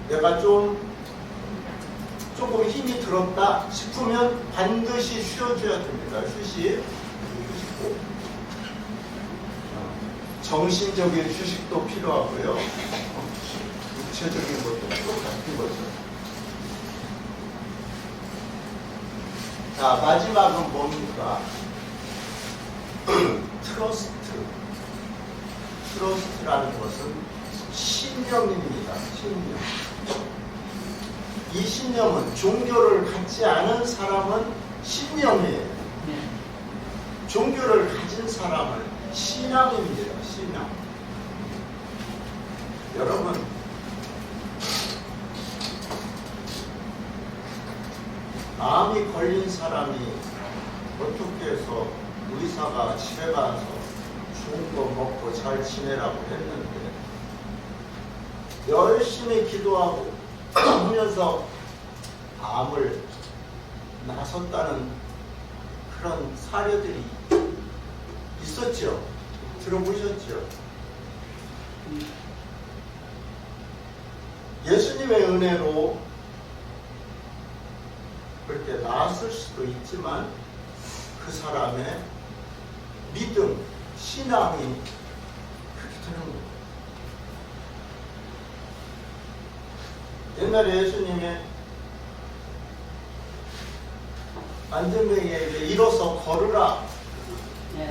내가 조금 힘이 들었다 싶으면 반드시 쉬어줘야 됩니다. 휴식고 정신적인 휴식도 필요하고요. 육체적인 것도 똑같은 거죠. 자, 마지막은 뭡니까? 트러스트라는 것은 신념입니다. 신념. 이 신념은 종교를 갖지 않은 사람은 신념이에요. 종교를 가진 사람은 신앙입니다. 신앙. 여러분, 암이 걸린 사람이 어떻게 해서 의사가 집에 가서 좋은 거 먹고 잘 지내라고 했는데 열심히 기도하고 하면서 암을 나섰다는 그런 사례들이 있었죠. 들어보셨죠? 예수님의 은혜로 그렇게 나았을 수도 있지만 그 사람의 믿음, 신앙이 그렇게 되는 거예요. 옛날에 예수님의 안전뱅이에게 일어서 걸으라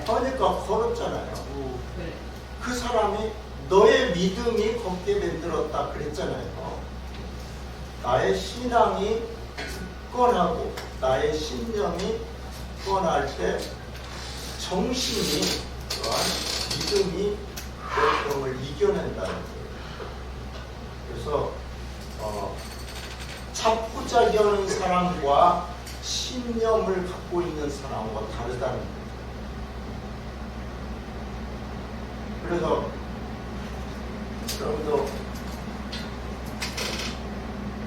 하니까 걸었잖아요. 그 사람이 너의 믿음이 걷게 만들었다 그랬잖아요. 나의 신앙이 뻔하고 나의 신념이 뻔할 때 정신이 또한 믿음이 고통을 이겨낸다는 거예요. 그래서 자포자기하는 사람과 신념을 갖고 있는 사람과 다르다는 거예요. 그래서 여러분도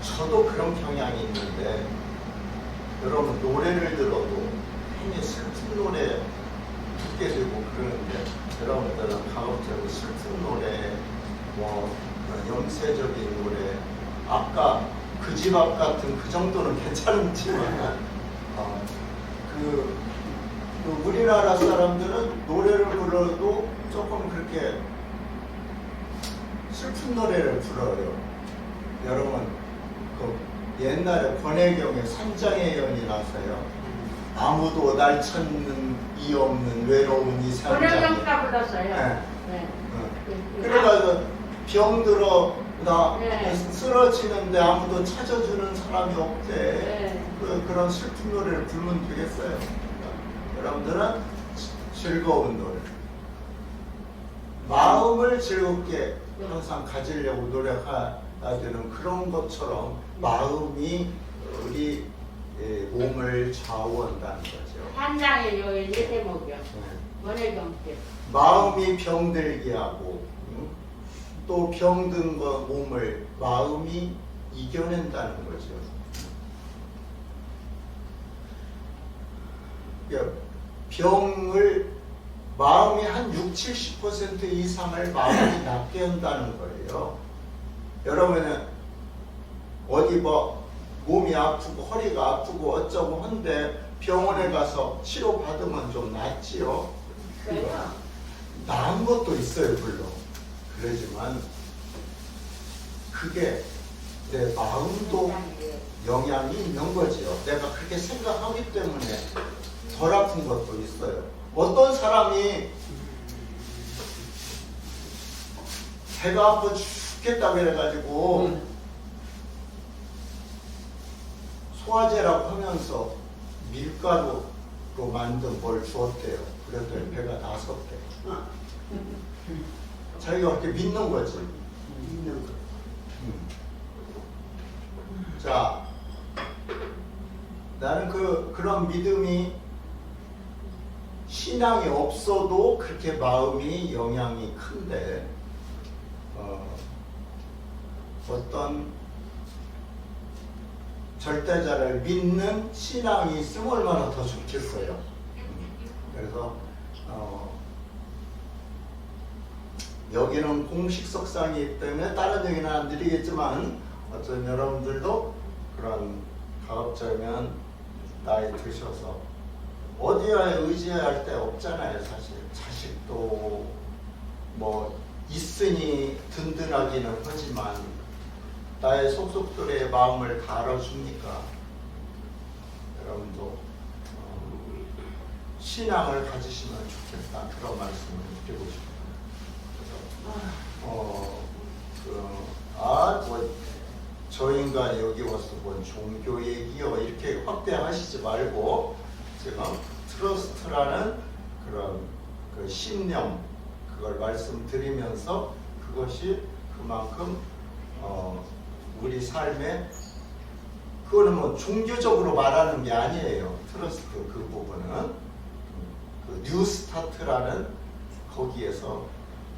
저도 그런 경향이 있는데 여러분 노래를 들어도 괜히 슬픈 노래 듣게 되고 그러는데 여러분들은 가급적이고 슬픈 노래 뭐 영세적인 노래 아까 그 집 앞 같은 그 정도는 괜찮지만 우리나라 사람들은 노래를 불러도 조금 그렇게 슬픈 노래를 불러요. 여러분 그 옛날에 권혜경의 산장의 연이라서요. 아무도 날 찾는 이 없는 외로운 이 산장에. 권혜경가 불렀어요. 네. 그래가지고 병들어 나 쓰러지는데 아무도 찾아주는 사람이 없대. 그런 슬픈 노래를 부르면 되겠어요. 여러분들은 즐거운 노래. 마음을 즐겁게 항상 가지려고 노력해야 되는 그런 것처럼 마음이 우리 몸을 좌우한다는 거죠. 한장의 요일 예대목이요. 권혜경 때. 마음이 병들게 하고 또 병든 몸을 마음이 이겨낸다는 거죠. 병을 마음이 한 60-70% 이상을 마음이 낫게 한다는 거예요. 여러분은 어디 몸이 아프고 허리가 아프고 어쩌고 한데 병원에 가서 치료받으면 좀 낫지요. 나은 것도 있어요, 물론. 그러지만 그게 내 마음도 영향이 있는 거지요. 내가 그렇게 생각하기 때문에 덜 아픈 것도 있어요. 어떤 사람이 배가 아파 죽겠다고 해가지고 소화제라고 하면서 밀가루로 만든 뭘 주었대요. 그랬더니 배가 나섰대. 자기가 그렇게 믿는 거지. 자, 나는 그런 믿음이 신앙이 없어도 그렇게 마음이 영향이 큰데 어떤 절대자를 믿는 신앙이 있으면 얼마나 더 좋겠어요. 그래서 여기는 공식석상이기 때문에 다른 얘기는 안 드리겠지만 어떤 여러분들도 그런 가급적이면 나이 드셔서 어디에 의지할 데 없잖아요. 사실 자식도 뭐 있으니 든든하기는 하지만 나의 속속들의 마음을 다 알아주니까 여러분도 신앙을 가지시면 좋겠다 그런 말씀을 드리고 싶어요. 뭐 저 인간이 여기 와서 뭔 종교 얘기요 이렇게 확대하시지 말고 지금 트러스트라는 그런 그 신념 그걸 말씀드리면서 그것이 그만큼 우리 삶에 그거는 뭐 종교적으로 말하는 게 아니에요. 트러스트 그 부분은 그 뉴스타트라는 거기에서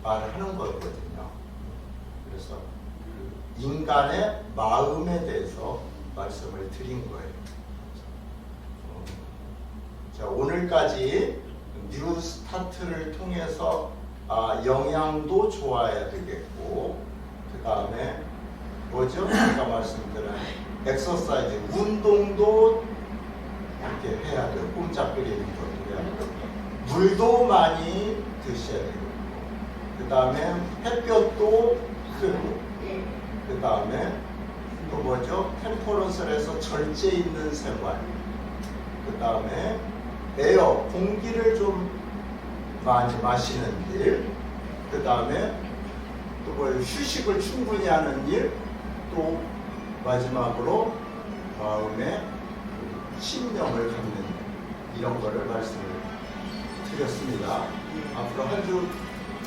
말하는 거거든요. 그래서 그 인간의 마음에 대해서 말씀을 드린 거예요. 자, 오늘까지 뉴스타트를 통해서 영양도 좋아야 되겠고 그 다음에 뭐죠? 제가 말씀드린 엑서사이즈 운동도 이렇게 해야 돼요. 꼼짝거리는 것도 해야 되고 물도 많이 드셔야 되고 그 다음에 햇볕도 크고 그 다음에 또 뭐죠? 템퍼런스에서 절제 있는 생활 그 다음에 에어 공기를 좀 많이 마시는 일 그 다음에 또 뭐 휴식을 충분히 하는 일 또 마지막으로 마음에 신념을 갖는 이런 거를 말씀을 드렸습니다. 앞으로 한 주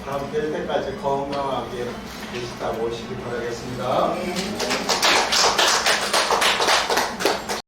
다음 뵐 때까지 건강하게 계시다 오시기 바라겠습니다.